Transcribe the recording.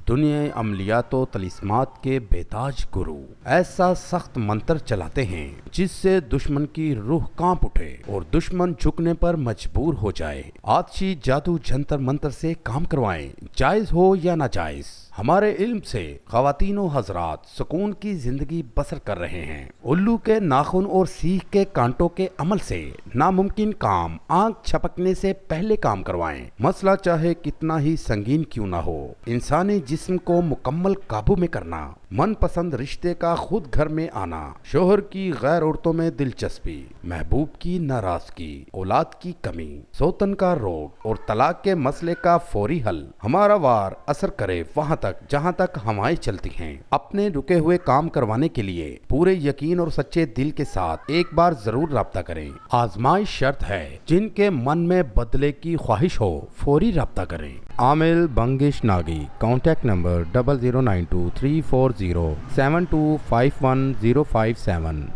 دنیا عملیات و طلسمات کے بیتاج گرو ایسا سخت منتر چلاتے ہیں جس سے دشمن کی روح کانپ اٹھے اور دشمن جھکنے پر مجبور ہو جائے۔ آتشی جادو جنتر منتر سے کام کروائیں، جائز ہو یا ناجائز۔ ہمارے علم سے خواتین و حضرات سکون کی زندگی بسر کر رہے ہیں۔ الو کے ناخن اور سیخ کے کانٹوں کے عمل سے ناممکن کام آنکھ چھپکنے سے پہلے کام کروائیں۔ مسئلہ چاہے کتنا ہی سنگین کیوں نہ ہو، انسانی جسم کو مکمل قابو میں کرنا، من پسند رشتے کا خود گھر میں آنا، شوہر کی غیر عورتوں میں دلچسپی، محبوب کی ناراضگی، اولاد کی کمی، سوتن کا روگ اور طلاق کے مسئلے کا فوری حل، ہمارا وار اثر کرے وہاں تک جہاں تک ہوائیں چلتی ہیں۔ اپنے رکے ہوئے کام کروانے کے لیے پورے یقین اور سچے دل کے ساتھ ایک بار ضرور رابطہ کریں۔ آزمائش شرط ہے، جن کے من میں بدلے کی خواہش ہو فوری رابطہ کریں۔ عامل بنگش ناگی، کانٹیکٹ نمبر 00923407251057۔